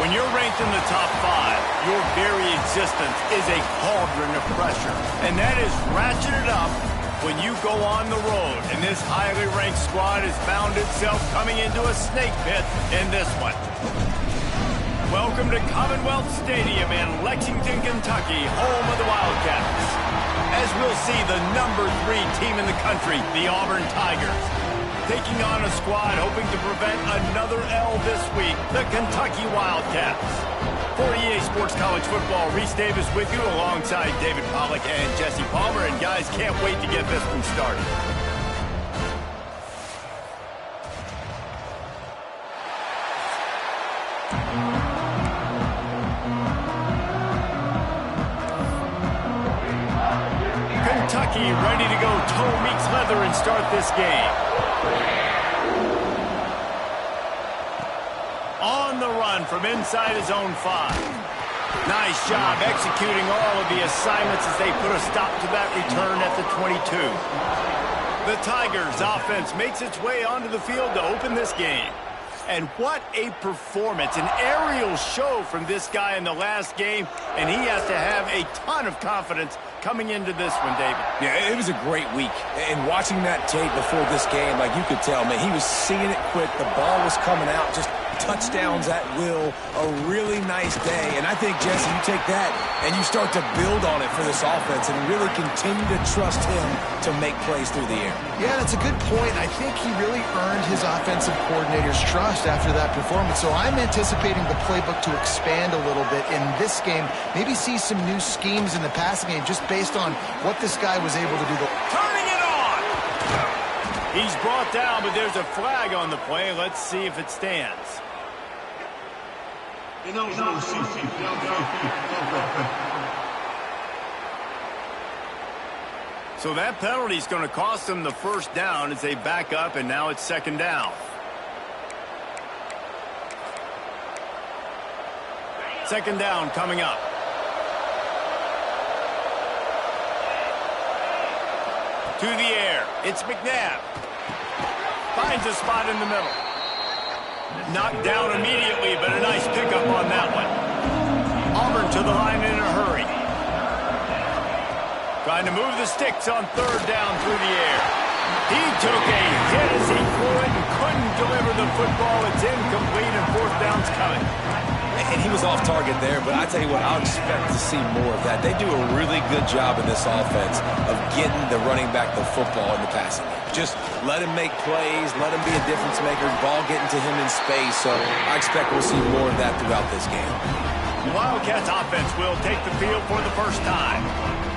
When you're ranked in the top 5, your very existence is a cauldron of pressure. And that is ratcheted up when you go on the road. And this highly ranked squad has found itself coming into a snake pit in this one. Welcome to Commonwealth Stadium in Lexington, Kentucky, home of the Wildcats. As we'll see, the number 3 team in the country, the Auburn Tigers, taking on a squad hoping to prevent another L this week, the Kentucky Wildcats. For EA Sports College Football, Reese Davis with you alongside David Pollack and Jesse Palmer. And guys, can't wait to get this one started. Kentucky ready to go toe meets leather and start this game. On the run from inside his own 5. Nice job executing all of the assignments as they put a stop to that return at the 22. The Tigers offense makes its way onto the field to open this game. And what a performance, an aerial show from this guy in the last game, and he has to have a ton of confidence coming into this one, David. Yeah, it was a great week. And watching that tape before this game, like you could tell, man, he was seeing it quick. The ball was coming out, just touchdowns at will. A really nice day. And I think, Jesse, you take that and you start to build on it for this offense and really continue to trust him to make plays through the air. Yeah, that's a good point. I think he really earned his offensive coordinator's trust after that performance. So I'm anticipating the playbook to expand a little bit in this game. Maybe see some new schemes in the passing game just based on what this guy was able to do. Turning it on! He's brought down, but there's a flag on the play. Let's see if it stands. So that penalty is going to cost them the first down as they back up, and now it's second down. Second down coming up. To the air. It's McNabb. Finds a spot in the middle. Knocked down immediately, but a nice pickup on that one. Auburn to the line in a hurry. Trying to move the sticks on third down through the air. He took a hit as he threw it and couldn't deliver the football. It's incomplete and fourth down's coming. And he was off target there, but I tell you what, I'll expect to see more of that. They do a really good job in this offense of getting the running back the football in the passing game. Just let him make plays, let him be a difference maker, ball getting to him in space. So I expect we'll see more of that throughout this game. The Wildcats offense will take the field for the first time.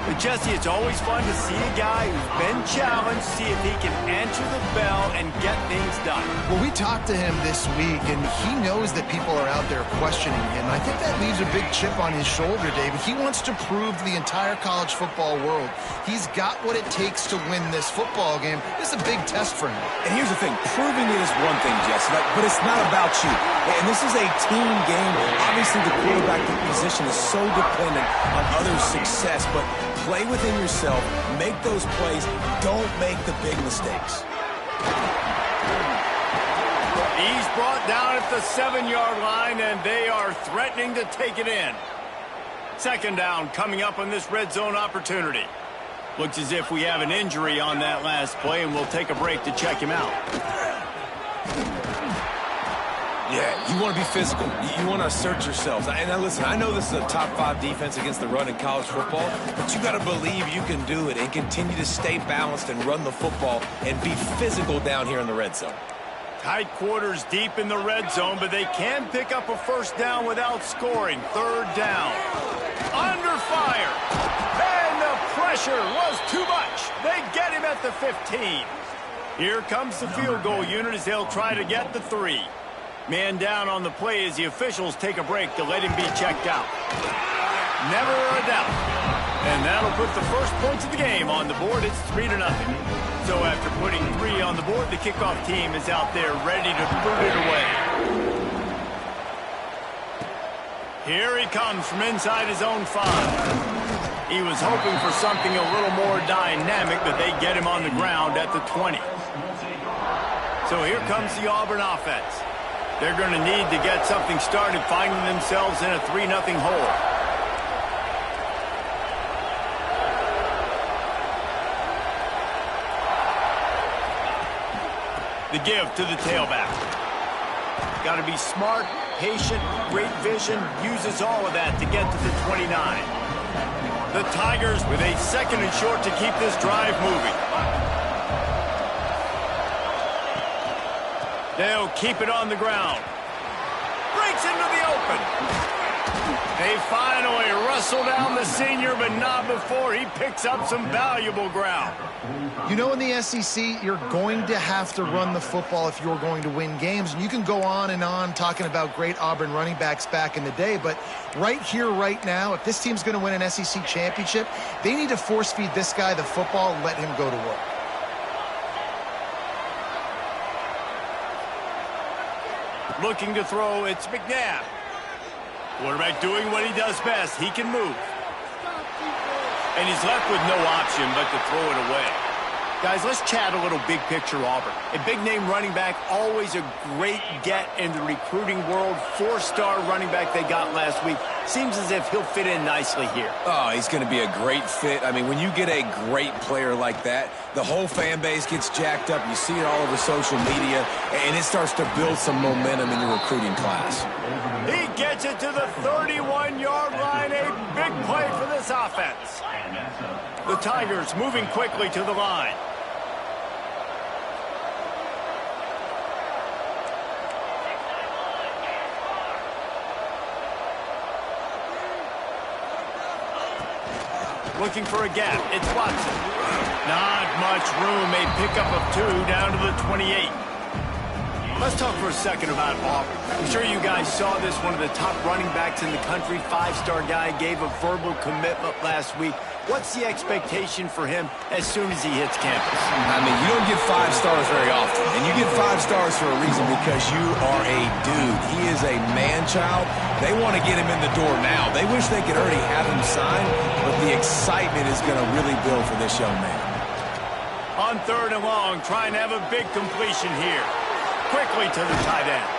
But Jesse, it's always fun to see a guy who's been challenged, see if he can answer the bell and get things done. Well, we talked to him this week, and he knows that people are out there questioning him. I think that leaves a big chip on his shoulder, David. He wants to prove to the entire college football world he's got what it takes to win this football game. This is a big test for him. And here's the thing. Proving it is one thing, Jesse, but it's not about you. And this is a team game. Obviously, the quarterback position is so dependent on others' success, but play within yourself, make those plays, don't make the big mistakes. He's brought down at the 7-yard line, and they are threatening to take it in. Second down coming up on this red zone opportunity. Looks as if we have an injury on that last play, and we'll take a break to check him out. Yeah, you want to be physical. You want to assert yourselves. And now listen, I know this is a top 5 defense against the run in college football, but you got to believe you can do it and continue to stay balanced and run the football and be physical down here in the red zone. Tight quarters deep in the red zone, but they can pick up a first down without scoring. Third down. Under fire. And the pressure was too much. They get him at the 15. Here comes the field goal unit as they'll try to get the 3. Man down on the play as the officials take a break to let him be checked out. Never a doubt. And that'll put the first points of the game on the board. It's 3-0. So after putting 3 on the board, the kickoff team is out there ready to boot it away. Here he comes from inside his own 5. He was hoping for something a little more dynamic, but they get him on the ground at the 20. So here comes the Auburn offense. They're going to need to get something started, finding themselves in a 3-0 hole. The give to the tailback. Got to be smart, patient, great vision, uses all of that to get to the 29. The Tigers with a 2nd and short to keep this drive moving. They'll keep it on the ground. Breaks into the open. They finally wrestle down the senior, but not before he picks up some valuable ground. You know, in the SEC, you're going to have to run the football if you're going to win games. And you can go on and on talking about great Auburn running backs back in the day, but right here, right now, if this team's going to win an SEC championship, they need to force feed this guy the football and let him go to work. Looking to throw, it's McNabb. Quarterback doing what he does best. He can move. And he's left with no option but to throw it away. Guys, let's chat a little big picture Auburn. A big-name running back, always a great get in the recruiting world. 4-star running back they got last week. Seems as if he'll fit in nicely here. Oh, he's going to be a great fit. I mean, when you get a great player like that, the whole fan base gets jacked up. You see it all over social media, and it starts to build some momentum in your recruiting class. He gets it to the 31-yard line. A big play for this offense. The Tigers moving quickly to the line. Looking for a gap. It's Watson. Not much room. A pickup of 2 down to the 28. Let's talk for a second about Auburn. I'm sure you guys saw this. One of the top running backs in the country, 5-star guy, gave a verbal commitment last week. What's the expectation for him as soon as he hits campus? I mean, you don't get 5 stars very often, and you get 5 stars for a reason because you are a dude. He is a man-child. They want to get him in the door now. They wish they could already have him signed, but the excitement is going to really build for this young man. On 3rd and long, trying to have a big completion here. Quickly to the tight end.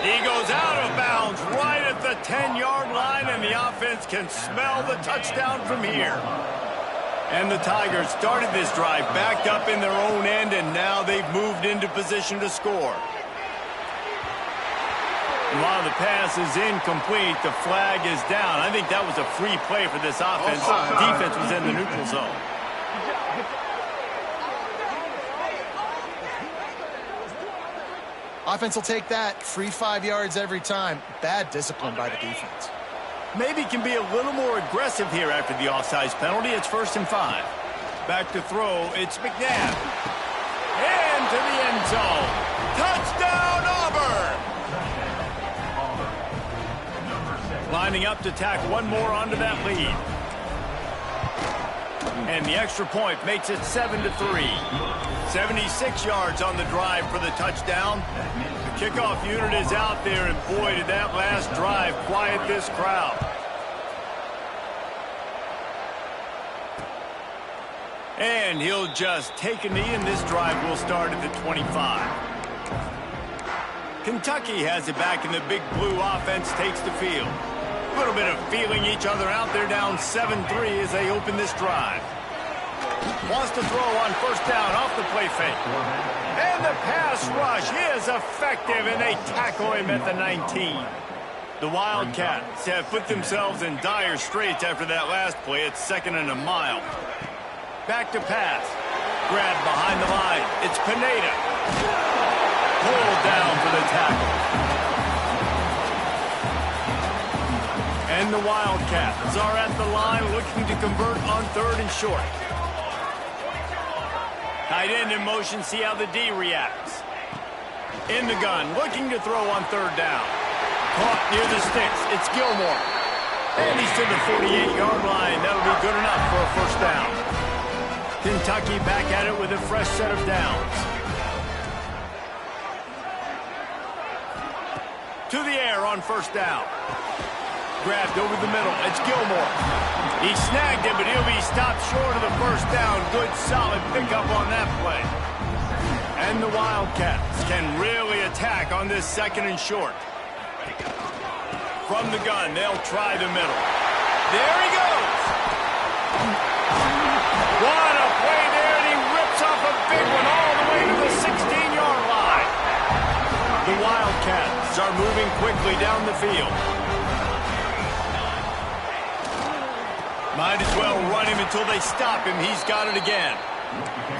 He goes out of bounds right at the 10-yard line, and the offense can smell the touchdown from here. And the Tigers started this drive backed up in their own end, and now they've moved into position to score. And while the pass is incomplete, the flag is down. I think that was a free play for this offense. Defense was in the neutral zone. Offense will take that. Free 5 yards every time. Bad discipline by the defense. Maybe can be a little more aggressive here after the offsides penalty. It's 1st and 5. Back to throw. It's McNabb. Into the end zone. Touchdown, Auburn! Lining up to tack one more onto that lead. And the extra point makes it 7-3. 76 yards on the drive for the touchdown. The kickoff unit is out there, and boy, did that last drive quiet this crowd. And he'll just take a knee, and this drive will start at the 25. Kentucky has it back, and the big blue offense takes the field. A little bit of feeling each other out there, down 7-3 as they open this drive. Wants to throw on 1st down off the play fake. And the pass rush is effective, and they tackle him at the 19. The Wildcats have put themselves in dire straits after that last play. It's 2nd and a mile. Back to pass. Grab behind the line. It's Pineda. Pulled down for the tackle. And the Wildcats are at the line looking to convert on 3rd and short. Tight end in motion, see how the D reacts. In the gun, looking to throw on 3rd down. Caught near the sticks, it's Gilmore. And he's to the 48-yard line. That'll be good enough for a 1st down. Kentucky back at it with a fresh set of downs. To the air on 1st down. Grabbed over the middle. It's Gilmore. He snagged it, but he'll be stopped short of the 1st down. Good, solid pickup on that play. And the Wildcats can really attack on this 2nd and short. From the gun, they'll try the middle. There he goes. What a play there, and he rips off a big one all the way to the 16-yard line. The Wildcats are moving quickly down the field. Might as well run him until they stop him. He's got it again.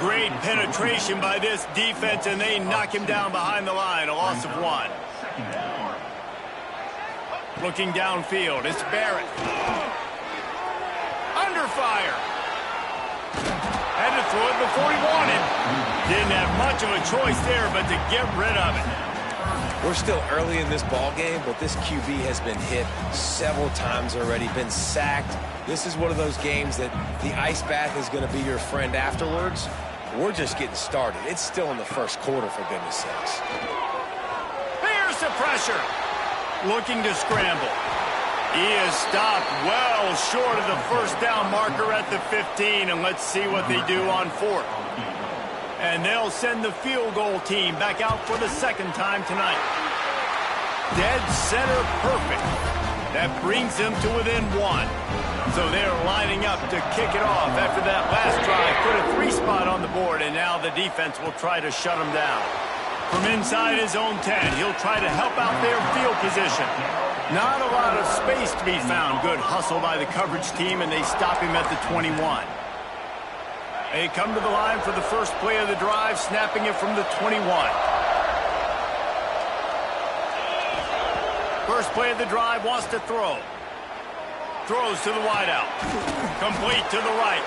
Great penetration by this defense, and they knock him down behind the line. A loss of 1. Looking downfield, it's Barrett. Under fire. Had to throw it before he wanted. Didn't have much of a choice there, but to get rid of it. We're still early in this ball game, but this QB has been hit several times already, been sacked. This is one of those games that the ice bath is going to be your friend afterwards. We're just getting started. It's still in the first quarter, for goodness sakes. Here's the pressure. Looking to scramble. He is stopped well short of the first down marker at the 15, and let's see what they do on 4th. And they'll send the field goal team back out for the 2nd time tonight. Dead center perfect. That brings them to within 1. So they're lining up to kick it off after that last drive. Put a 3 spot on the board, and now the defense will try to shut them down. From inside his own 10, he'll try to help out their field position. Not a lot of space to be found. Good hustle by the coverage team, and they stop him at the 21. They come to the line for the first play of the drive, snapping it from the 21. First play of the drive, wants to throw. Throws to the wideout. Complete to the right.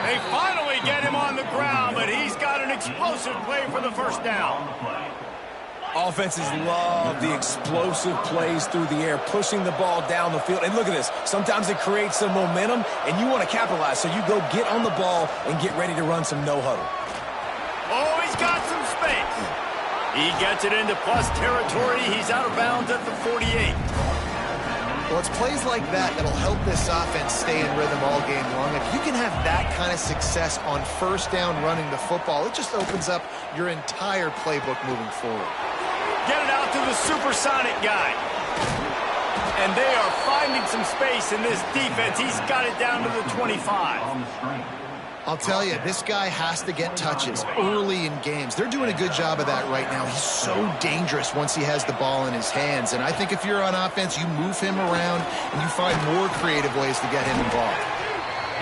They finally get him on the ground, but he's got an explosive play for the first down. Offenses love the explosive plays through the air, pushing the ball down the field. And look at this. Sometimes it creates some momentum, and you want to capitalize. So you go get on the ball and get ready to run some no-huddle. Oh, he's got some space. He gets it into plus territory. He's out of bounds at the 48. Well, it's plays like that that'll help this offense stay in rhythm all game long. If you can have that kind of success on first down running the football, it just opens up your entire playbook moving forward. Get it out to the supersonic guy. And they are finding some space in this defense. He's got it down to the 25. I'll tell you, this guy has to get touches early in games. They're doing a good job of that right now. He's so dangerous once he has the ball in his hands. And I think if you're on offense, you move him around and you find more creative ways to get him involved.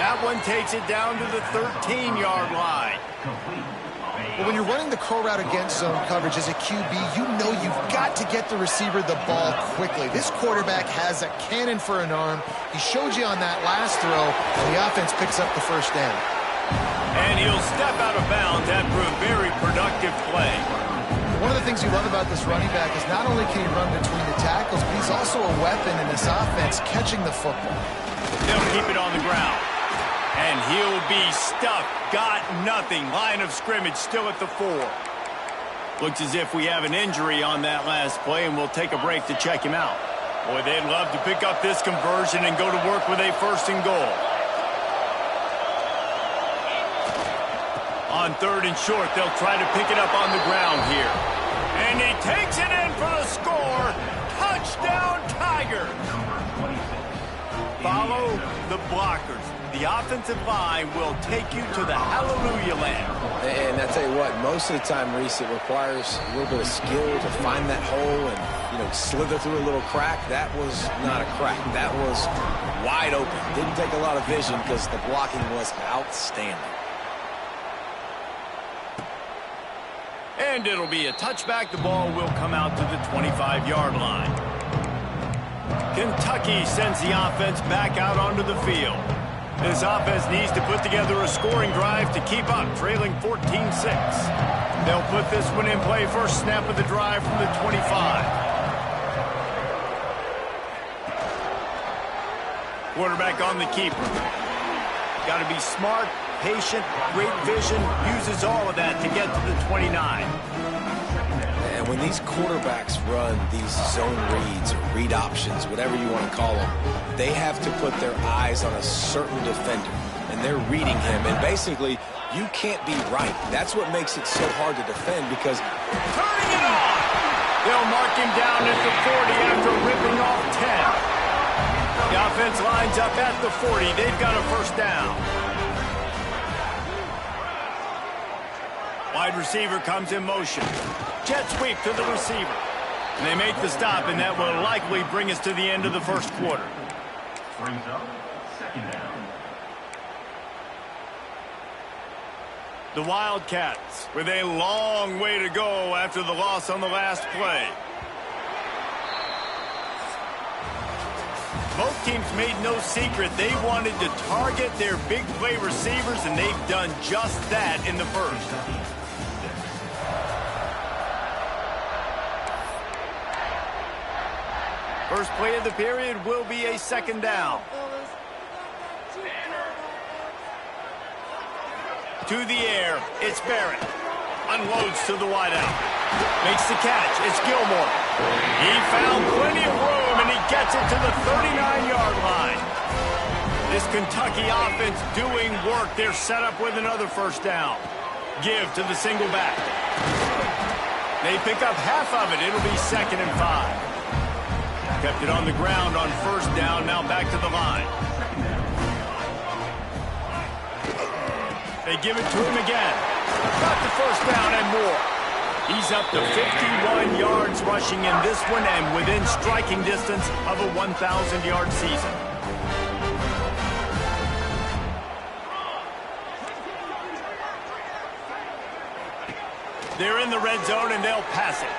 That one takes it down to the 13-yard line. Well, when you're running the curl route against zone coverage as a QB, you know you've got to get the receiver the ball quickly. This quarterback has a cannon for an arm. He showed you on that last throw, and the offense picks up the first down. And he'll step out of bounds after a very productive play. One of the things you love about this running back is not only can he run between the tackles, but he's also a weapon in this offense catching the football. They'll keep it on the ground. And he'll be stuck. Got nothing. Line of scrimmage still at the 4. Looks as if we have an injury on that last play, and we'll take a break to check him out. Boy, they'd love to pick up this conversion and go to work with a 1st and goal. On 3rd and short, they'll try to pick it up on the ground here. And he takes it in for the score. Touchdown, Tigers. Follow the blockers. The offensive line will take you to the hallelujah land. And I tell you what, most of the time, Reese, it requires a little bit of skill to find that hole and, slither through a little crack. That was not a crack. That was wide open. Didn't take a lot of vision because the blocking was outstanding. And it'll be a touchback. The ball will come out to the 25-yard line. Kentucky sends the offense back out onto the field. This offense needs to put together a scoring drive to keep up, trailing 14-6. They'll put this one in play. First snap of the drive from the 25. Quarterback on the keeper. Got to be smart, patient, great vision, uses all of that to get to the 29. And when these quarterbacks run these zone reads or read options, whatever you want to call them, they have to put their eyes on a certain defender. And they're reading him. And basically, you can't be right. That's what makes it so hard to defend because... Turning it on! They'll mark him down at the 40 after ripping off 10. The offense lines up at the 40. They've got a first down. Wide receiver comes in motion. Jet sweep to the receiver. And they make the stop, and that will likely bring us to the end of the first quarter. Brings up second down. The Wildcats with a long way to go after the loss on the last play. Both teams made no secret they wanted to target their big play receivers, and they've done just that in the first. First play of the period will be a second down. To the air, it's Barrett. Unloads to the wideout. Makes the catch, it's Gilmore. He found plenty of room, and he gets it to the 39-yard line. This Kentucky offense doing work. They're set up with another first down. Give to the single back. They pick up half of it. It'll be 2nd and 5. Kept it on the ground on first down, now back to the line. They give it to him again. Got the first down and more. He's up to 51 yards rushing in this one and within striking distance of a 1,000-yard season. They're in the red zone and they'll pass it.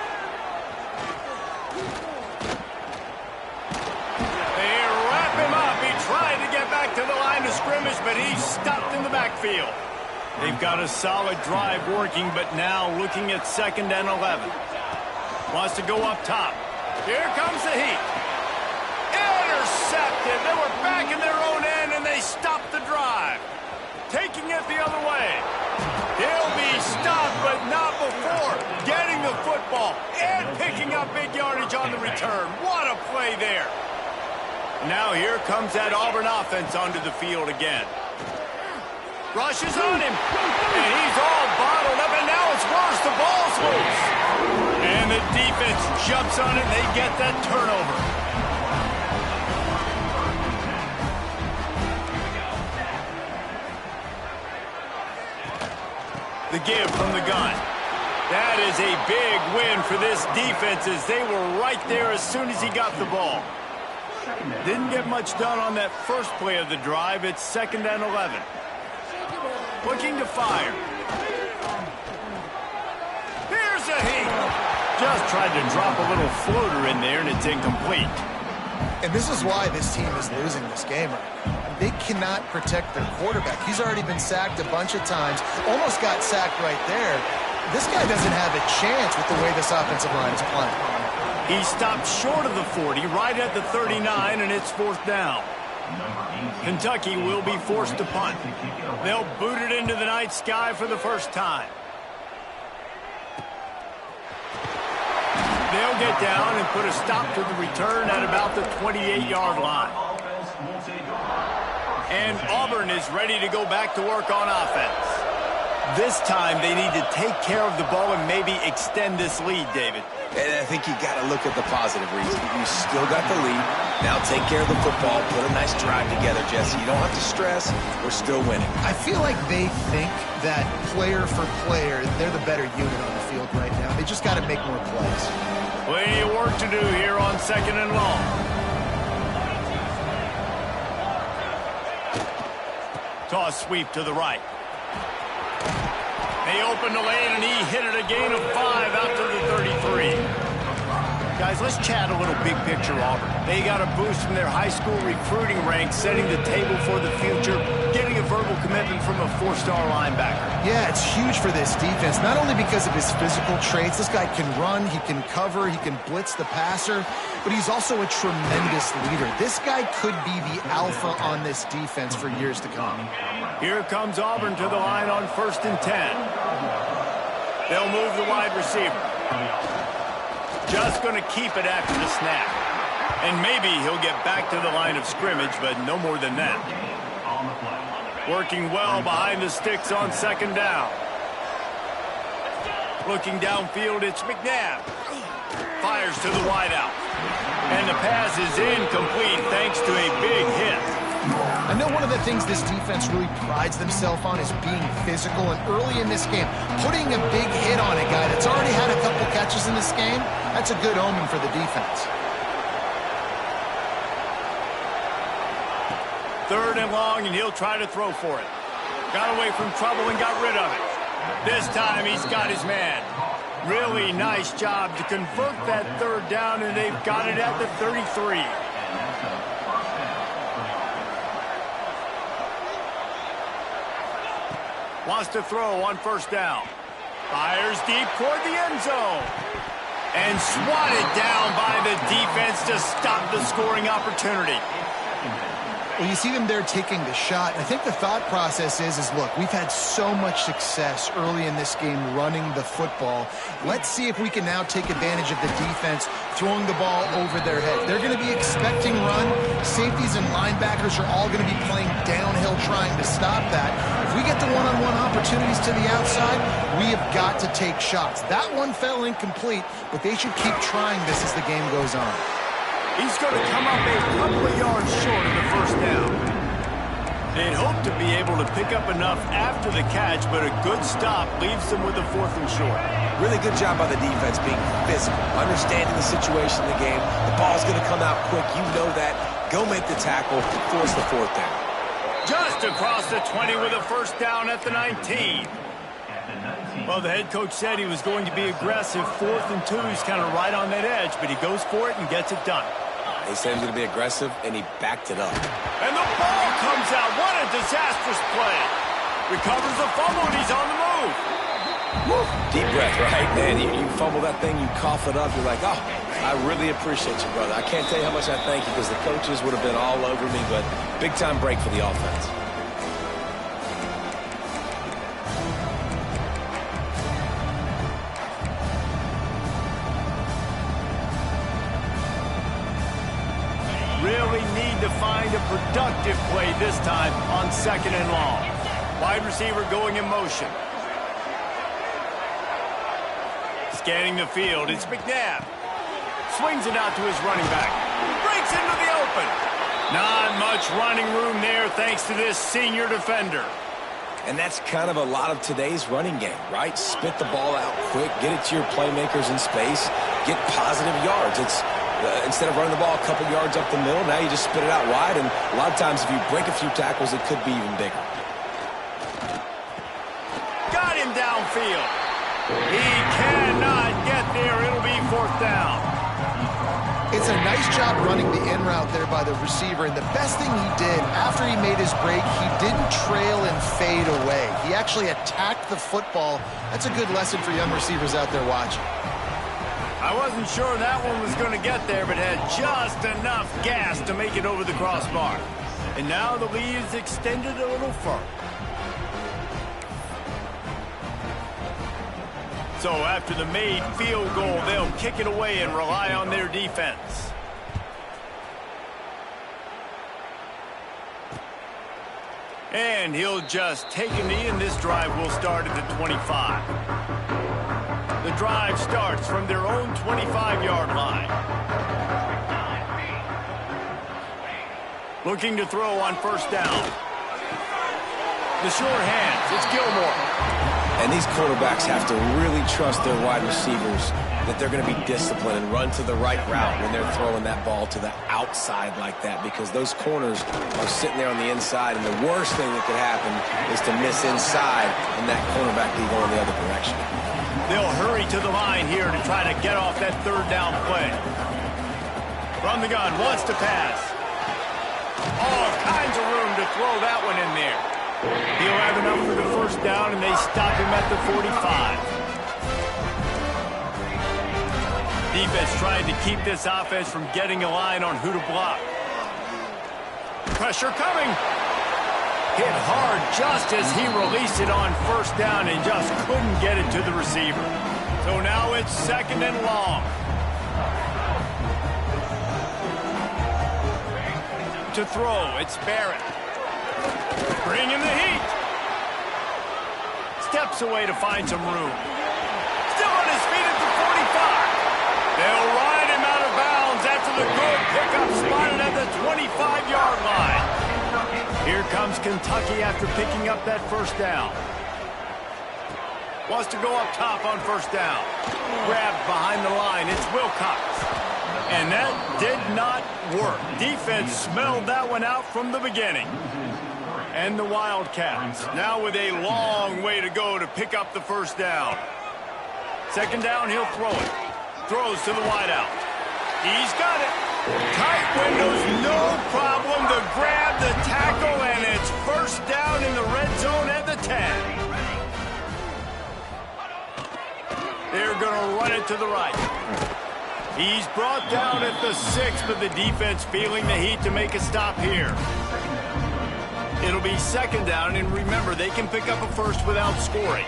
They wrap him up. He tried to get back to the line of scrimmage, but he's stopped in the backfield. They've got a solid drive working, but now looking at 2nd and 11. Wants to go up top. Here comes the heat. Intercepted. They were back in their own end, and they stopped the drive. Taking it the other way. He'll be stopped, but not before getting the football and picking up big yardage on the return. What a play there. Now here comes that Auburn offense onto the field again. Rushes on him, and he's all bottled up, and now it's worse. The ball's loose. And the defense jumps on it, and they get that turnover. The give from the gun. That is a big win for this defense as they were right there as soon as he got the ball. Didn't get much done on that first play of the drive. It's 2nd and 11. Looking to fire. Here's a heat. Just tried to drop a little floater in there, and it's incomplete. And this is why this team is losing this game right now. They cannot protect their quarterback. He's already been sacked a bunch of times. Almost got sacked right there. This guy doesn't have a chance with the way this offensive line is playing. He stopped short of the 40, right at the 39, and it's 4th down. Kentucky will be forced to punt. They'll boot it into the night sky for the first time. They'll get down and put a stop to the return at about the 28-yard line. And Auburn is ready to go back to work on offense. This time they need to take care of the ball and maybe extend this lead, David. And I think you got to look at the positive reason. You still got the lead. Now take care of the football. Put a nice drive together, Jesse. You don't have to stress. We're still winning. I feel like they think that player for player, they're the better unit on the field right now. They just got to make more plays. Plenty of work to do here on 2nd and long. Toss sweep to the right. They open the lane, and he hit it a gain of 5 out to the 33. Guys, let's chat a little big picture Auburn. They got a boost from their high school recruiting ranks, setting the table for the future, getting a verbal commitment from a 4-star linebacker. Yeah, it's huge for this defense, not only because of his physical traits. This guy can run, he can cover, he can blitz the passer, but he's also a tremendous leader. This guy could be the alpha on this defense for years to come. Here comes Auburn to the line on 1st and 10. They'll move the wide receiver. Just going to keep it after the snap. And maybe he'll get back to the line of scrimmage, but no more than that. Working well behind the sticks on second down. Looking downfield, it's McNabb. Fires to the wideout. And the pass is incomplete thanks to a big hit. I know one of the things this defense really prides themselves on is being physical, and early in this game, putting a big hit on a guy that's already had a couple catches in this game, that's a good omen for the defense. Third and long, and he'll try to throw for it. Got away from trouble and got rid of it. This time he's got his man. Really nice job to convert that third down, and they've got it at the 33. Wants to throw on first down. Fires deep toward the end zone. And swatted down by the defense to stop the scoring opportunity. Well, you see them there taking the shot. I think the thought process is look, we've had so much success early in this game running the football. Let's see if we can now take advantage of the defense throwing the ball over their head. They're going to be expecting run. Safeties and linebackers are all going to be playing downhill trying to stop that. If we get the one-on-one opportunities to the outside, we have got to take shots. That one fell incomplete, but they should keep trying this as the game goes on. He's going to come up a couple of yards short of the first down. They'd hope to be able to pick up enough after the catch, but a good stop leaves them with a 4th and short. Really good job by the defense being physical, understanding the situation in the game. The ball's going to come out quick. You know that. Go make the tackle, force the 4th down. Just across the 20 with a first down at the 19. Well, the head coach said he was going to be aggressive. 4th and 2 is kind of right on that edge, but he goes for it and gets it done. He said he was going to be aggressive, and he backed it up. And the ball comes out. What a disastrous play. Recovers the fumble, and he's on the move. Woo. Deep breath, right? Man, you fumble that thing, you cough it up. You're like, oh, I really appreciate you, brother. I can't tell you how much I thank you because the coaches would have been all over me, but big-time break for the offense. Really need to find a productive play this time on second and long. Wide receiver going in motion. Scanning the field, it's McNabb. Swings it out to his running back. Breaks into the open. Not much running room there thanks to this senior defender. And that's kind of a lot of today's running game, right? Spit the ball out quick, get it to your playmakers in space, get positive yards. It's instead of running the ball a couple yards up the middle, now you just spit it out wide, and a lot of times if you break a few tackles, it could be even bigger. Got him downfield. He cannot get there. It'll be 4th down. It's a nice job running the in route there by the receiver, and the best thing he did after he made his break, he didn't trail and fade away. He actually attacked the football. That's a good lesson for young receivers out there watching. I wasn't sure that one was going to get there, but had just enough gas to make it over the crossbar. And now the lead is extended a little further. So after the made field goal, they'll kick it away and rely on their defense. And he'll just take a knee, and this drive will start at the 25. The drive starts from their own 25-yard line. Looking to throw on first down. The short hands, it's Gilmore. And these quarterbacks have to really trust their wide receivers that they're going to be disciplined and run to the right route when they're throwing that ball to the outside like that, because those corners are sitting there on the inside, and the worst thing that could happen is to miss inside and that cornerback be going the other direction. They'll hurry to the line here to try to get off that third down play. From the gun, wants to pass. All kinds of room to throw that one in there. He'll have enough for the first down, and they stop him at the 45. Defense trying to keep this offense from getting a line on who to block. Pressure coming. Hit hard just as he released it on first down and just couldn't get it to the receiver. So now it's second and long. To throw, it's Barrett. Bringing the heat. Steps away to find some room. Still on his feet at the 45. They'll ride him out of bounds after the good pickup spotted at the 25-yard line. Here comes Kentucky after picking up that first down. Wants to go up top on first down. Grabbed behind the line. It's Wilcox. And that did not work. Defense smelled that one out from the beginning. And the Wildcats now with a long way to go to pick up the first down. Second down, he'll throw it. Throws to the wideout. He's got it. Tight windows, no problem to grab the tackle, and it's first down in the red zone at the 10. They're going to run it to the right. He's brought down at the 6, but the defense feeling the heat to make a stop here. It'll be second down, and remember, they can pick up a first without scoring.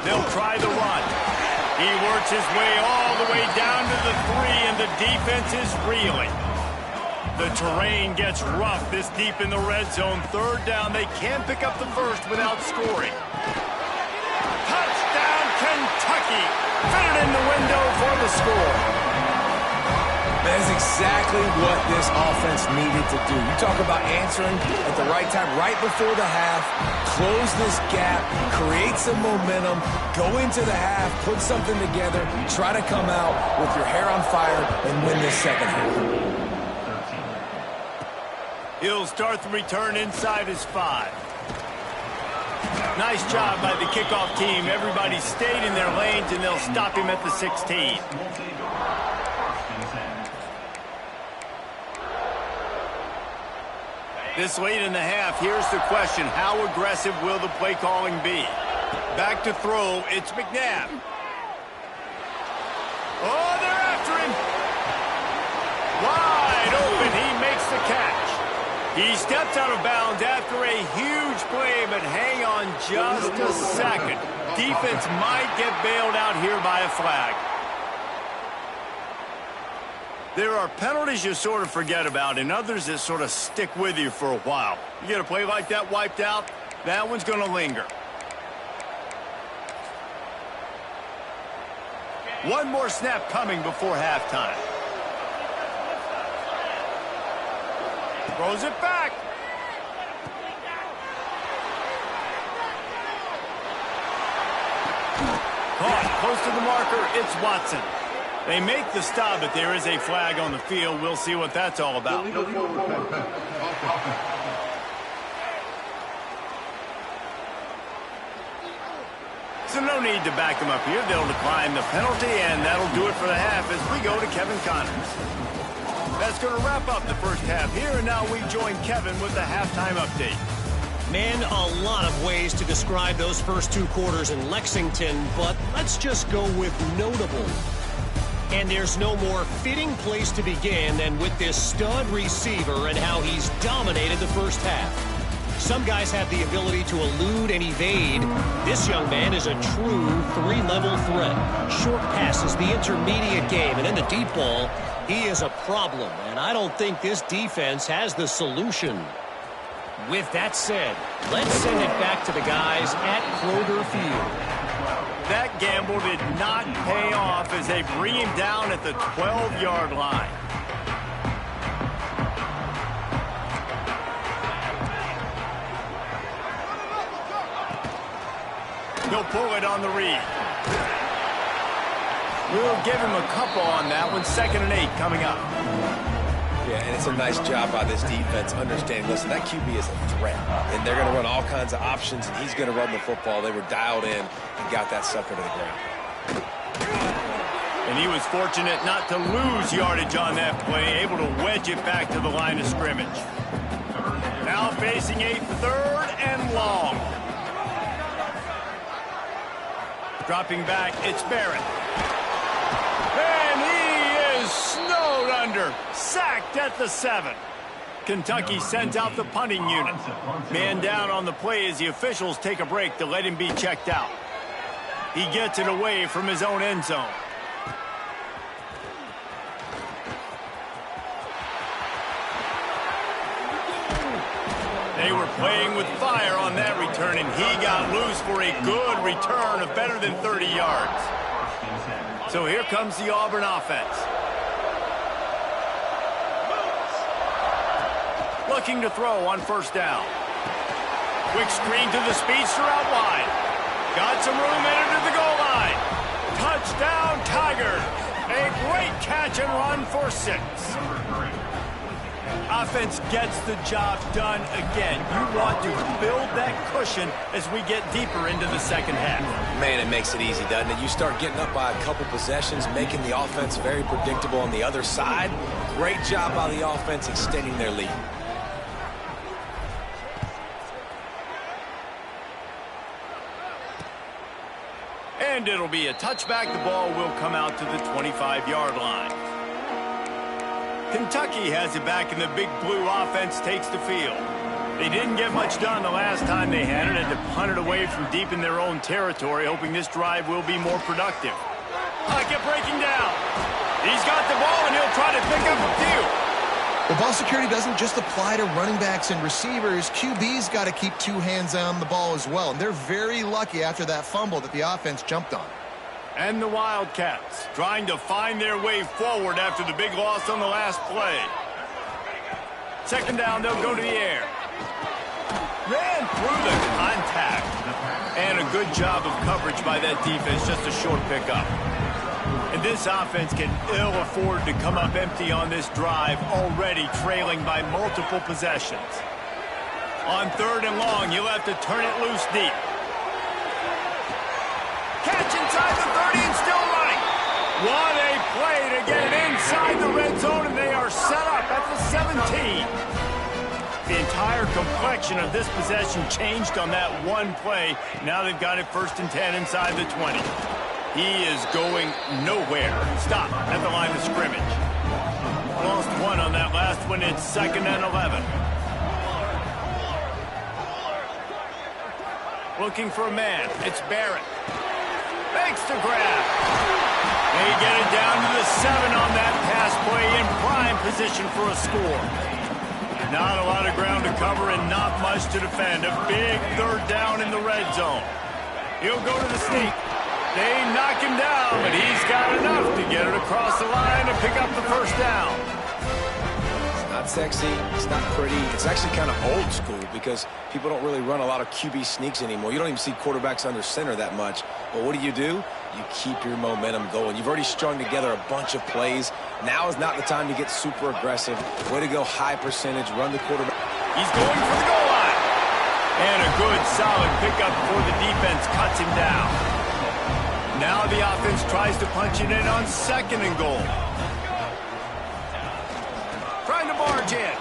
They'll try the run. He works his way all the way down to the 3, and the defense is reeling. The terrain gets rough this deep in the red zone. Third down, they can pick up the first without scoring. Touchdown, Kentucky. Fitted in the window for the score. That is exactly what this offense needed to do. You talk about answering at the right time, right before the half, close this gap, create some momentum, go into the half, put something together, try to come out with your hair on fire and win this second half. He'll start the return inside his 5. Nice job by the kickoff team. Everybody stayed in their lanes, and they'll stop him at the 16. This late in the half, here's the question. How aggressive will the play calling be? Back to throw, it's McNabb. Oh, they're after him. Wide open, he makes the catch. He steps out of bounds after a huge play, but hang on just a second. Defense might get bailed out here by a flag. There are penalties you sort of forget about and others that sort of stick with you for a while. You get a play like that wiped out, that one's going to linger. One more snap coming before halftime. Throws it back. Caught close to the marker, it's Watson. They make the stop, but there is a flag on the field. We'll see what that's all about. So no need to back them up here. They'll decline the penalty, and that'll do it for the half as we go to Kevin Connors. That's going to wrap up the first half here, and now we join Kevin with the halftime update. Man, a lot of ways to describe those first 2 quarters in Lexington, but let's just go with notable. And there's no more fitting place to begin than with this stud receiver and how he's dominated the first half. Some guys have the ability to elude and evade. This young man is a true 3-level threat. Short passes, the intermediate game, and in the deep ball, he is a problem. And I don't think this defense has the solution. With that said, let's send it back to the guys at Kroger Field. That gamble did not pay off as they bring him down at the 12-yard line. He'll pull it on the read. We'll give him a couple on that one. 2nd and 8 coming up. Yeah, and it's a nice job by this defense understanding, listen, that QB is a threat, and they're going to run all kinds of options, and he's going to run the football. They were dialed in and got that sucker to the ground. And he was fortunate not to lose yardage on that play, able to wedge it back to the line of scrimmage. Now facing a 3rd and long. Dropping back, it's Barrett. And he is snowed under. Sacked at the 7. Kentucky sends out the punting unit. Man down on the play as the officials take a break to let him be checked out. He gets it away from his own end zone. They were playing with fire on that return, and he got loose for a good return of better than 30 yards. So here comes the Auburn offense. Looking to throw on first down. Quick screen to the speedster out wide. Got some room headed to the goal line. Touchdown, Tigers. A great catch and run for 6. Offense gets the job done again. You want to build that cushion as we get deeper into the second half. Man, it makes it easy, doesn't it? You start getting up by a couple possessions, making the offense very predictable on the other side. Great job by the offense extending their lead. And it'll be a touchback. The ball will come out to the 25-yard line. Kentucky has it back, and the big blue offense takes the field. They didn't get much done the last time they had it, and to punt it away from deep in their own territory, hoping this drive will be more productive. Pocket breaking down. He's got the ball, and he'll try to pick up a few. Well, ball security doesn't just apply to running backs and receivers. QB's got to keep 2 hands on the ball as well, and they're very lucky after that fumble that the offense jumped on. And the Wildcats trying to find their way forward after the big loss on the last play. Second down, they'll go to the air. Ran through the contact. And a good job of coverage by that defense, just a short pickup. And this offense can ill afford to come up empty on this drive, already trailing by multiple possessions. On 3rd and long, you'll have to turn it loose deep. Catch inside the 30 and still running. What a play to get it inside the red zone, and they are set up at the 17. The entire complexion of this possession changed on that one play. Now they've got it 1st and 10 inside the 20. He is going nowhere. Stop at the line of scrimmage. Lost 1 on that last one. It's 2nd and 11. Looking for a man. It's Barrett. Makes the grab. They get it down to the 7 on that pass play, in prime position for a score. Not a lot of ground to cover and not much to defend. A big 3rd down in the red zone. He'll go to the sneak. They knock him down, but he's got enough to get it across the line and pick up the 1st down. It's not sexy. It's not pretty. It's actually kind of old school because people don't really run a lot of QB sneaks anymore. You don't even see quarterbacks under center that much. But what do? You keep your momentum going. You've already strung together a bunch of plays. Now is not the time to get super aggressive. Way to go, high percentage. Run the quarterback. He's going for the goal line. And a good, solid pickup before the defense cuts him down. Now the offense tries to punch it in on 2nd and goal. Trying to barge in.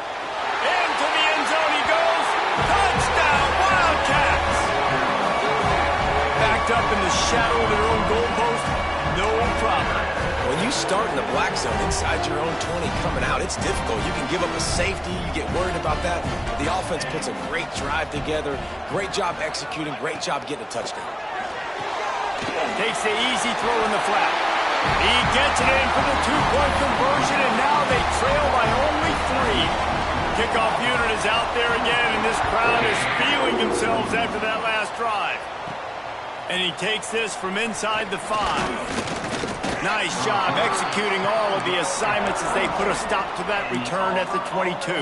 Into the end zone he goes. Touchdown, Wildcats! Backed up in the shadow of their own goalpost. No problem. When you start in the black zone inside your own 20 coming out, it's difficult. You can give up a safety. You get worried about that. The offense puts a great drive together. Great job executing. Great job getting a touchdown. Takes the easy throw in the flat. He gets it in for the 2-point conversion, and now they trail by only 3. Kickoff unit is out there again, and this crowd is feeling themselves after that last drive. And he takes this from inside the 5. Nice job executing all of the assignments as they put a stop to that return at the 22.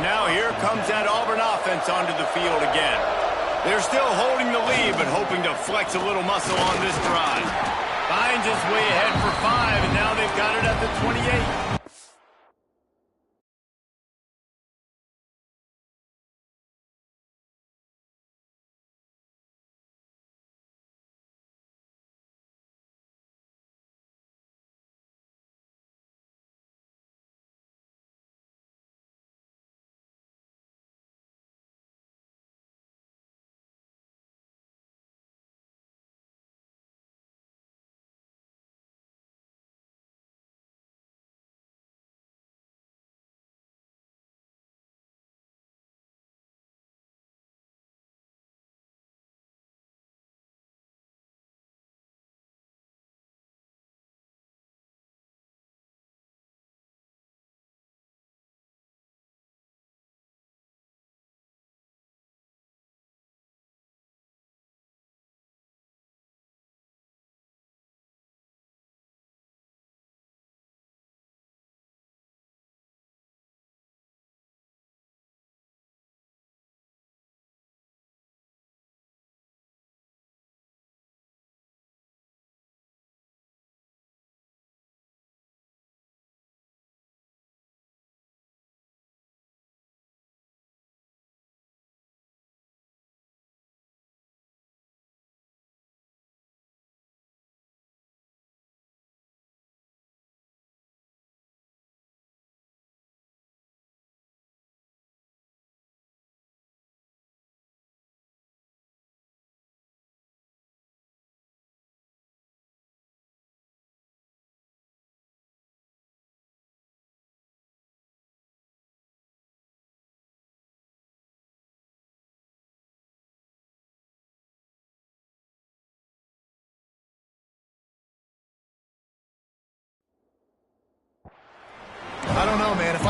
Now here comes that Auburn offense onto the field again. They're still holding the lead, but hoping to flex a little muscle on this drive. Finds his way ahead for 5, and now they've got it at the 28.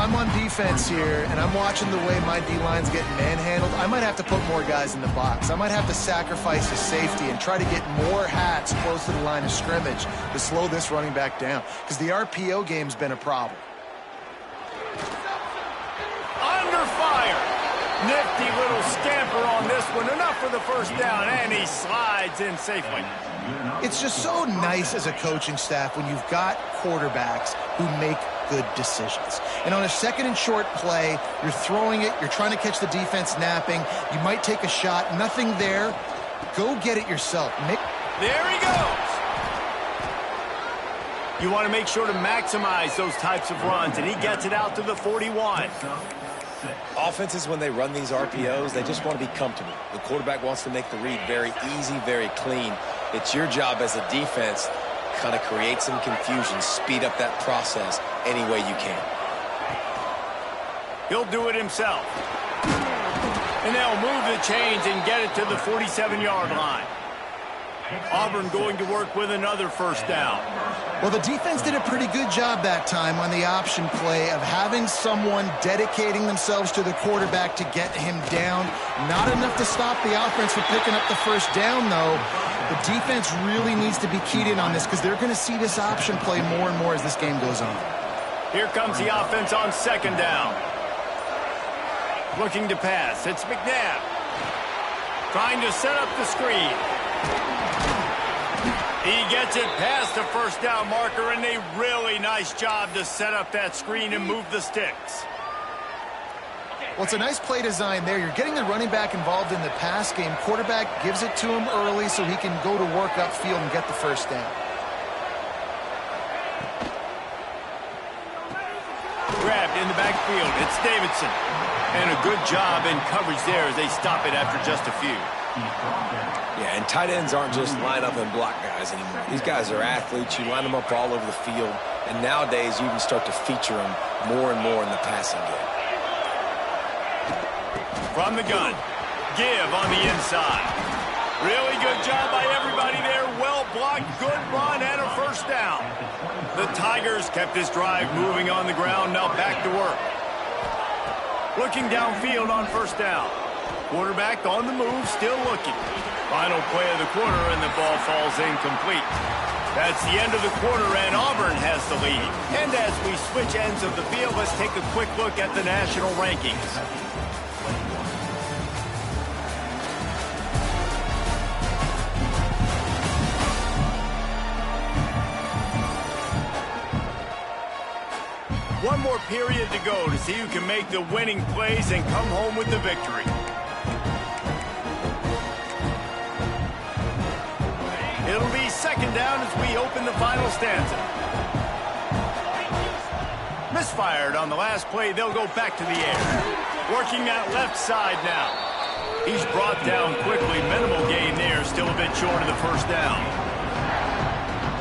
I'm on defense here and I'm watching the way my D-line's getting manhandled, I might have to put more guys in the box. I might have to sacrifice his safety and try to get more hats close to the line of scrimmage to slow this running back down, because the RPO game's been a problem. Under fire. Nifty little scamper on this one. Enough for the first down, and he slides in safely. It's just so nice as a coaching staff when you've got quarterbacks who make good decisions. And on a second and short play, you're throwing it, you're trying to catch the defense napping, you might take a shot, nothing there. Go get it yourself. There he goes. You want to make sure to maximize those types of runs, and he gets it out to the 41. Offenses, when they run these RPOs, they just want to be comfortable. The quarterback wants to make the read very easy, very clean. It's your job as a defense, kind of create some confusion, speed up that process any way you can. He'll do it himself. And they'll move the chains and get it to the 47-yard line. Auburn going to work with another first down. Well, the defense did a pretty good job that time on the option play of having someone dedicating themselves to the quarterback to get him down. Not enough to stop the offense from picking up the first down, though. The defense really needs to be keyed in on this, because they're going to see this option play more and more as this game goes on. Here comes the offense on second down. Looking to pass. It's McNabb. Trying to set up the screen. He gets it past the first down marker, and a really nice job to set up that screen and move the sticks. Well, it's a nice play design there. You're getting the running back involved in the pass game. Quarterback gives it to him early so he can go to work upfield and get the first down. Grabbed in the backfield. It's Davidson. And a good job in coverage there as they stop it after just a few. Yeah, and tight ends aren't just line up and block guys anymore. These guys are athletes. You line them up all over the field. And nowadays, you can start to feature them more and more in the passing game. From the gun. Give on the inside. Really good job by everybody there. Well blocked, good run, and a first down. The Tigers kept this drive moving on the ground. Now back to work. Looking downfield on first down. Quarterback on the move, still looking. Final play of the quarter, and the ball falls incomplete. That's the end of the quarter, and Auburn has the lead. And as we switch ends of the field, let's take a quick look at the national rankings. One more period to go to see who can make the winning plays and come home with the victory. It'll be second down as we open the final stanza. Misfired on the last play. They'll go back to the air. Working that left side now. He's brought down quickly. Minimal gain there. Still a bit short of the first down.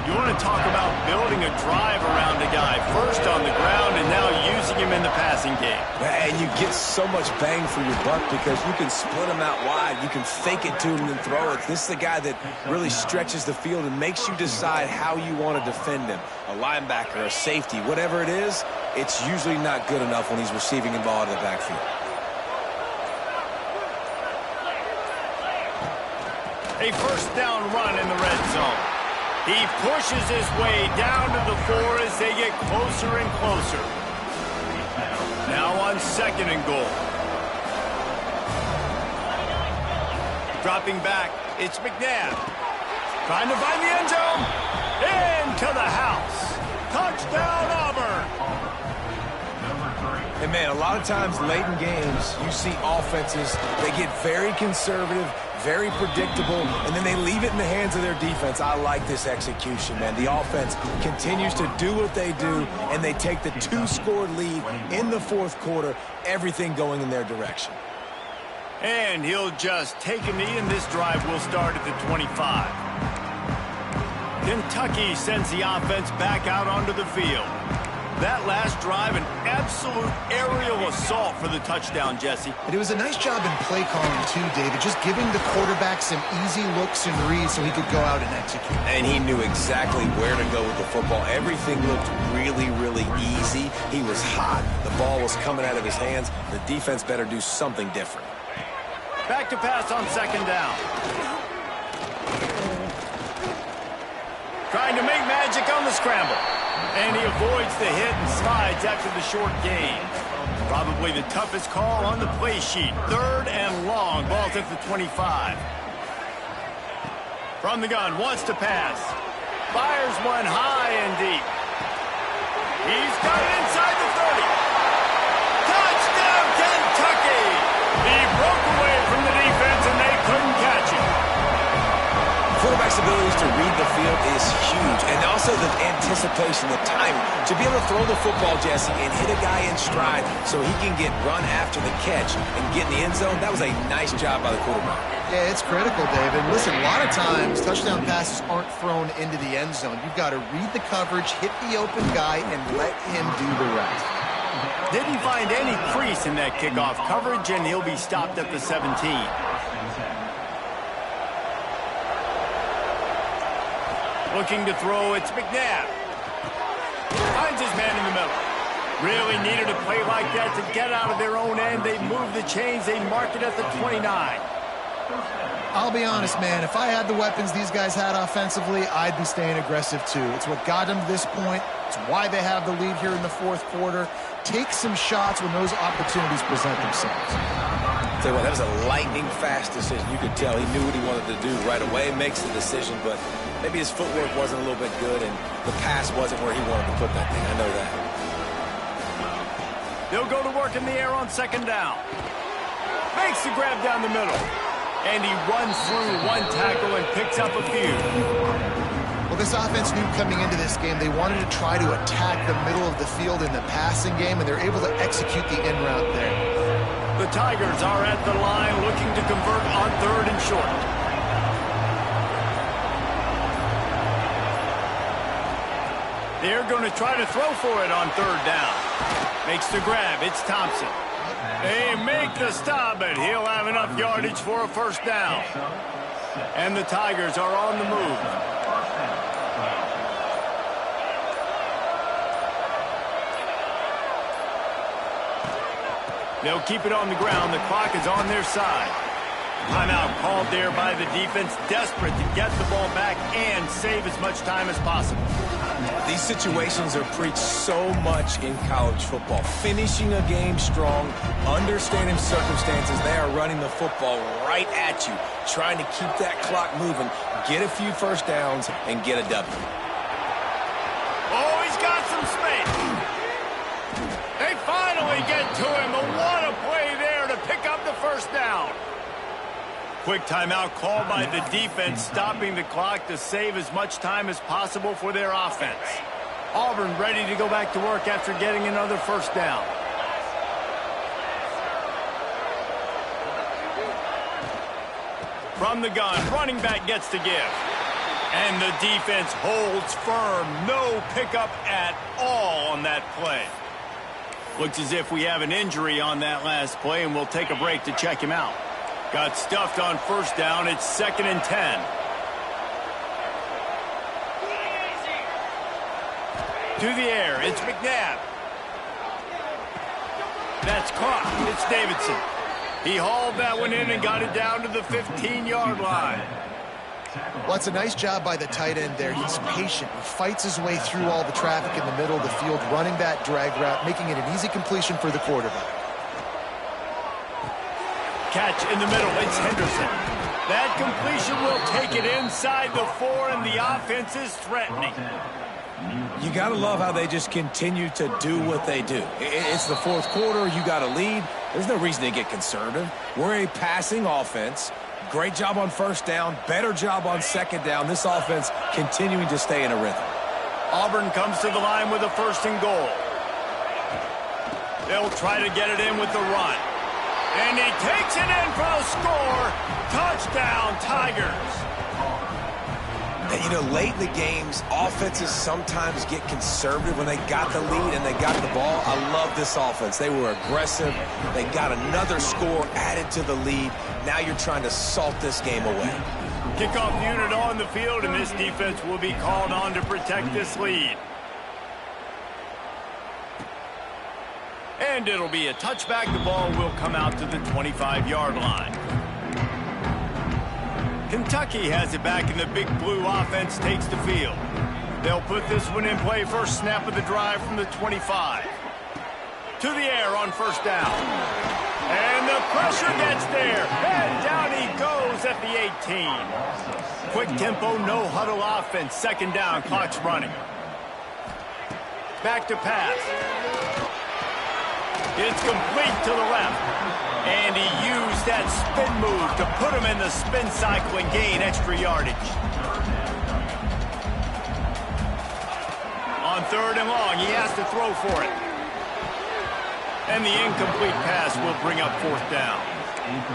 You want to talk about building a drive around a guy. First on the ground and now using him in the passing game. And you get so much bang for your buck because you can split him out wide. You can fake it to him and throw it. This is the guy that really stretches the field and makes you decide how you want to defend him. A linebacker, a safety, whatever it is, it's usually not good enough when he's receiving the ball out of the backfield. A first down run in the red zone. He pushes his way down to the 4 as they get closer and closer. Now on second and goal. Dropping back, it's McNabb. Trying to find the end zone. Into the house. Touchdown, Auburn. And, man, a lot of times late in games, you see offenses, they get very conservative, very predictable, and then they leave it in the hands of their defense. I like this execution, man. The offense continues to do what they do, and they take the 2-score lead in the fourth quarter, everything going in their direction. And he'll just take a knee, and this drive will start at the 25. Kentucky sends the offense back out onto the field. That last drive, an absolute aerial assault for the touchdown, Jesse. And it was a nice job in play calling, too, David, just giving the quarterback some easy looks and reads so he could go out and execute. And he knew exactly where to go with the football. Everything looked really, really easy. He was hot. The ball was coming out of his hands. The defense better do something different. Back to pass on second down. Trying to make magic on the scramble. And he avoids the hit and slides after the short gain. Probably the toughest call on the play sheet. 3rd and long. Ball's at the 25. From the gun, wants to pass. Fires one high and deep. He's got it inside the 30. Touchdown, Kentucky! He broke away from the defense and they couldn't catch him. Quarterback's abilities to read the field is huge, and also the anticipation, the timing. To be able to throw the football, Jesse, and hit a guy in stride so he can get run after the catch and get in the end zone, that was a nice job by the quarterback. Yeah, it's critical, David. Listen, a lot of times touchdown passes aren't thrown into the end zone. You've got to read the coverage, hit the open guy, and let him do the rest. Didn't find any crease in that kickoff coverage, and he'll be stopped at the 17. Looking to throw, it's McNabb. Finds his man in the middle. Really needed a play like that to get out of their own end. They move the chains. They mark it at the 29. I'll be honest, man. If I had the weapons these guys had offensively, I'd be staying aggressive too. It's what got them to this point. It's why they have the lead here in the 4th quarter. Take some shots when those opportunities present themselves. Tell you what, that was a lightning-fast decision. You could tell he knew what he wanted to do right away. Makes the decision, but maybe his footwork wasn't a little bit good, and the pass wasn't where he wanted to put that thing. I know that. They'll go to work in the air on second down. Makes the grab down the middle. And he runs through one tackle and picks up a few. Well, this offense knew coming into this game they wanted to try to attack the middle of the field in the passing game, and they're able to execute the in route there. The Tigers are at the line looking to convert on 3rd and short. They're going to try to throw for it on 3rd down. Makes the grab. It's Thompson. They make the stop, but he'll have enough yardage for a 1st down. And the Tigers are on the move. They'll keep it on the ground. The clock is on their side. Timeout called there by the defense, desperate to get the ball back and save as much time as possible. These situations are preached so much in college football. Finishing a game strong, understanding circumstances. They are running the football right at you, trying to keep that clock moving, get a few 1st downs, and get a W. Oh, he's got some space. They finally get to him. What a play there to pick up the 1st down. Quick timeout called by the defense, stopping the clock to save as much time as possible for their offense. Auburn ready to go back to work after getting another 1st down. From the gun, running back gets to give. And the defense holds firm. No pickup at all on that play. Looks as if we have an injury on that last play, and we'll take a break to check him out. Got stuffed on 1st down. It's 2nd and 10. To the air. It's McNabb. That's caught. It's Davidson. He hauled that one in and got it down to the 15-yard line. Well, it's a nice job by the tight end there. He's patient. He fights his way through all the traffic in the middle of the field, running that drag route, making it an easy completion for the quarterback. Catch in the middle. It's Henderson. That completion will take it inside the 4, and the offense is threatening. You got to love how they just continue to do what they do. It's the 4th quarter. You got a lead. There's no reason to get conservative. We're a passing offense. Great job on 1st down. Better job on 2nd down. This offense continuing to stay in a rhythm. Auburn comes to the line with a 1st and goal. They'll try to get it in with the run. And he takes it in for the score. Touchdown, Tigers. And, you know, late in the games, offenses sometimes get conservative when they got the lead and they got the ball. I love this offense. They were aggressive. They got another score added to the lead. Now you're trying to salt this game away. Kickoff unit on the field, and this defense will be called on to protect this lead. And it'll be a touchback. The ball will come out to the 25-yard line. Kentucky has it back, and the big blue offense takes the field. They'll put this one in play. First snap of the drive from the 25. To the air on first down. And the pressure gets there. And down he goes at the 18. Quick tempo, no huddle offense. Second down, clock's running. Back to pass. It's complete to the left. And he used that spin move to put him in the spin cycle and gain extra yardage. On third and long, he has to throw for it. And the incomplete pass will bring up fourth down.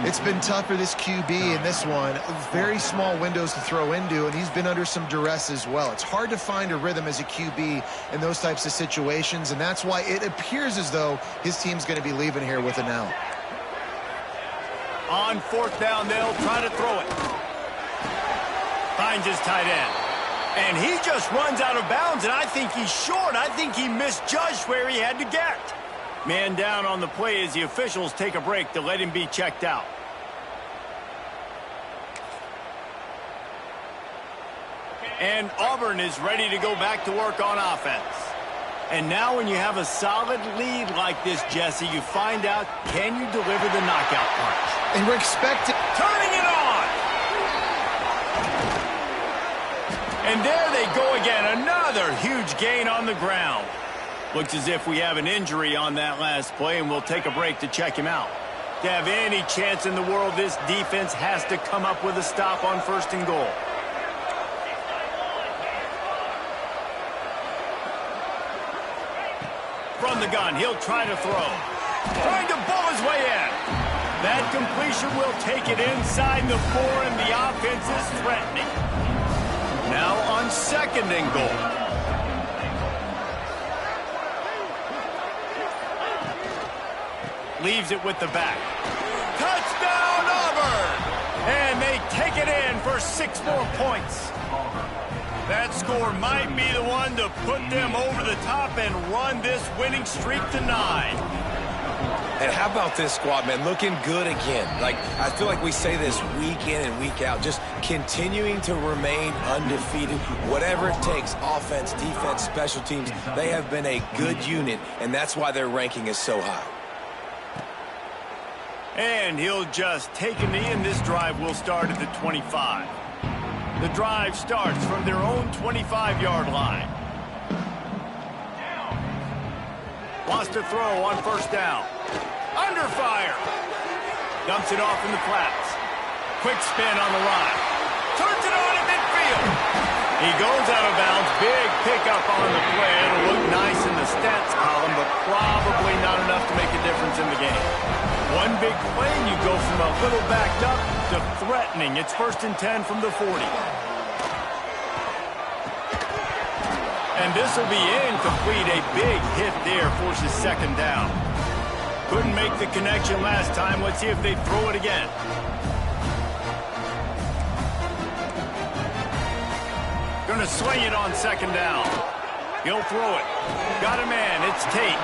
It's been tough for this QB in this one. Very small windows to throw into, and he's been under some duress as well. It's hard to find a rhythm as a QB in those types of situations, and that's why it appears as though his team's going to be leaving here with an out. On fourth down, they'll try to throw it. Finds his tight end. And he just runs out of bounds, and I think he's short. I think he misjudged where he had to get. Man down on the play as the officials take a break to let him be checked out. And Auburn is ready to go back to work on offense. And now when you have a solid lead like this, Jesse, you find out, can you deliver the knockout punch? And we're expecting... Turning it on! And there they go again. Another huge gain on the ground. Looks as if we have an injury on that last play, and we'll take a break to check him out. To have any chance in the world, this defense has to come up with a stop on first and goal. From the gun, he'll try to throw. Trying to bull his way in. That completion will take it inside the 4, and the offense is threatening. Now on second and goal. Leaves it with the back. Touchdown, Auburn! And they take it in for 6 more points. That score might be the one to put them over the top and run this winning streak to 9. And how about this squad, man? Looking good again. Like, I feel like we say this week in and week out, just continuing to remain undefeated. Whatever it takes, offense, defense, special teams, they have been a good unit, and that's why their ranking is so high. And he'll just take a knee, and this drive will start at the 25. The drive starts from their own 25-yard line. Wants to throw on first down. Under fire. Dumps it off in the flats. Quick spin on the line. Turns it on at midfield. He goes out of bounds. Big pickup on the play. It'll look nice in the stats column, but probably not enough to make a difference in the game. One big play, and you go from a little backed up to threatening. It's first and 10 from the 40. And this will be incomplete. A big hit there forces second down. Couldn't make the connection last time. Let's see if they throw it again. Gonna sling it on second down. He'll throw it. Got a man. It's Tate.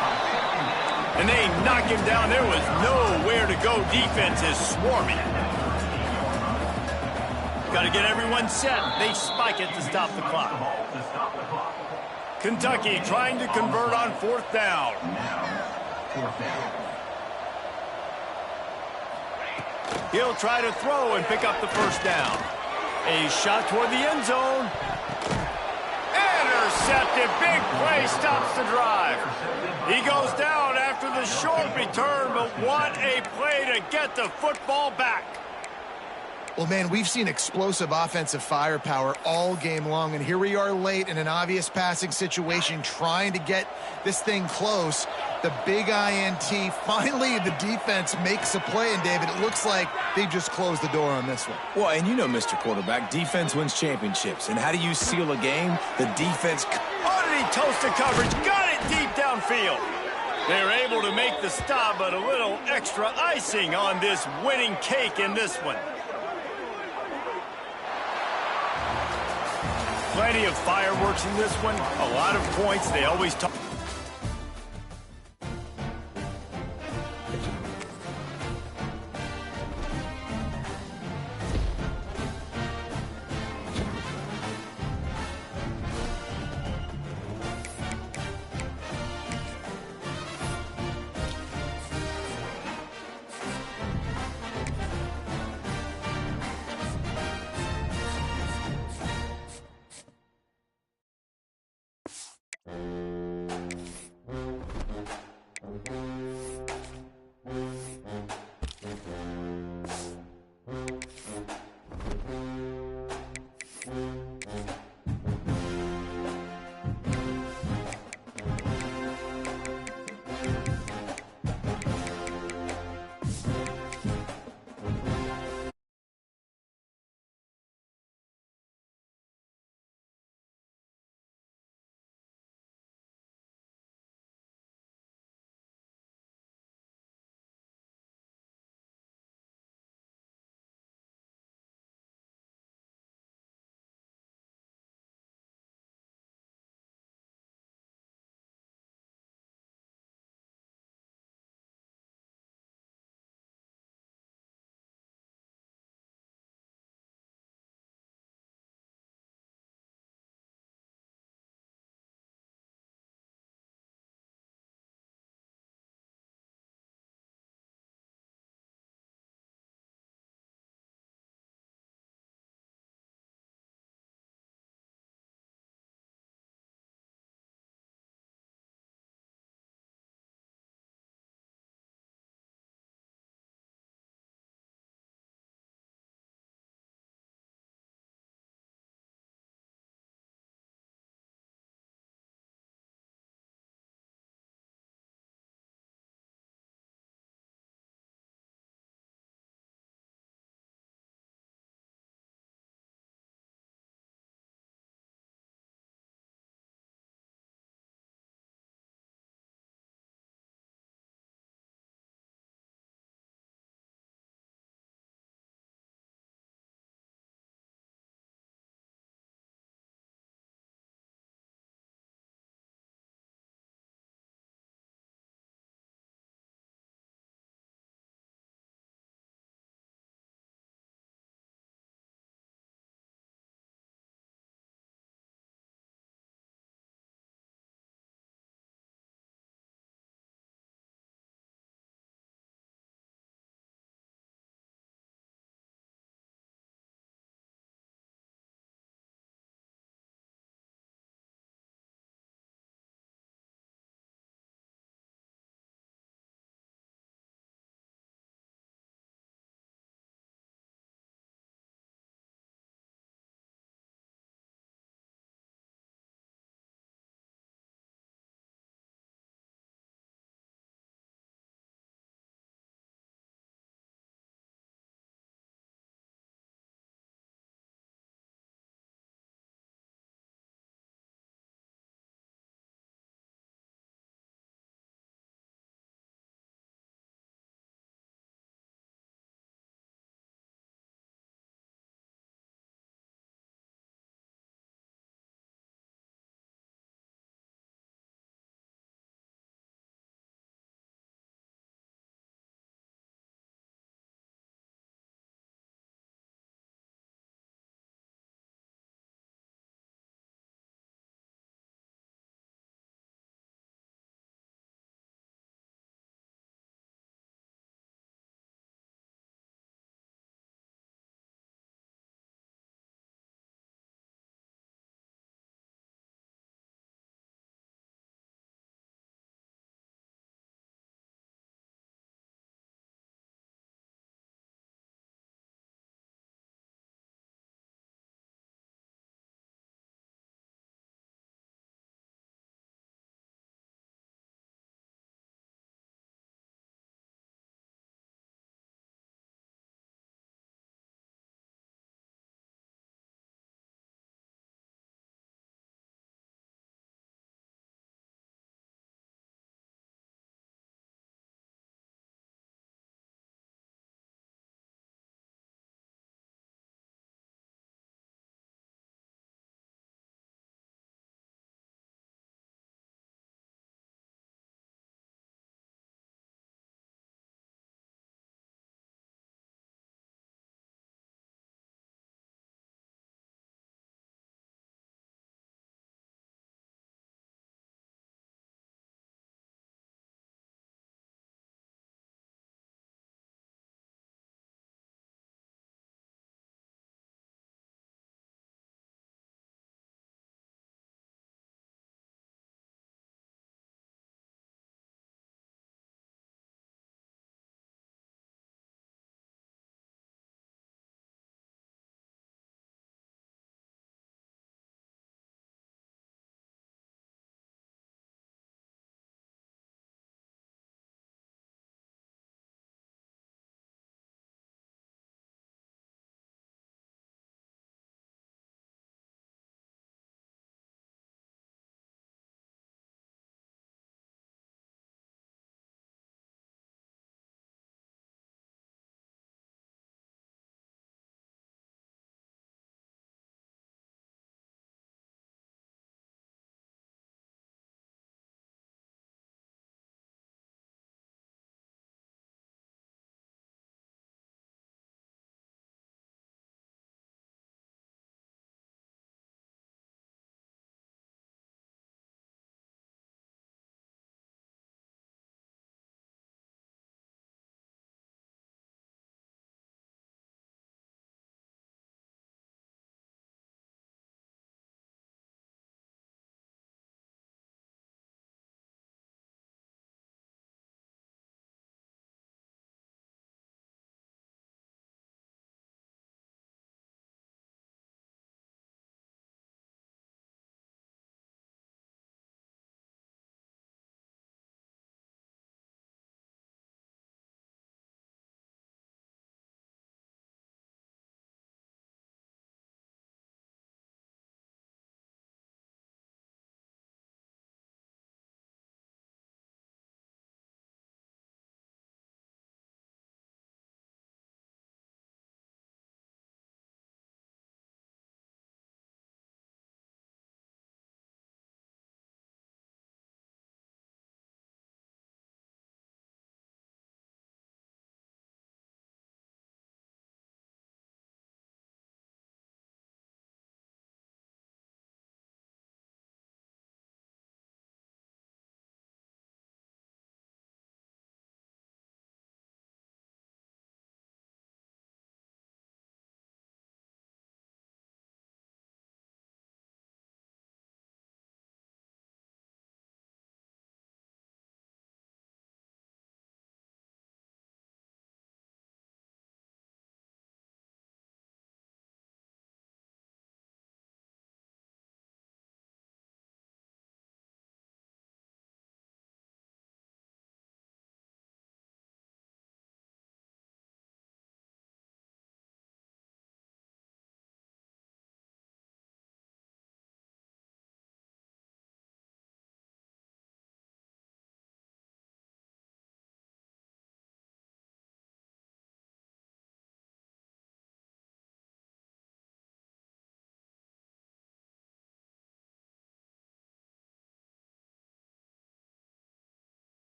And they knock him down. There was nowhere to go. Defense is swarming. Got to get everyone set. They spike it to stop the clock. Kentucky trying to convert on fourth down. He'll try to throw and pick up the first down. A shot toward the end zone. Intercepted. Big play stops the drive. He goes down after the short return, but what a play to get the football back. Well, man, we've seen explosive offensive firepower all game long, and here we are late in an obvious passing situation trying to get this thing close. The big INT, finally the defense makes a play, and David, it looks like they just closed the door on this one. Well, and you know, Mr. Quarterback, defense wins championships. And how do you seal a game? The defense... Oh, did he toast the coverage? Got it deep downfield. They're able to make the stop, but a little extra icing on this winning cake in this one. Plenty of fireworks in this one. A lot of points. They always talk.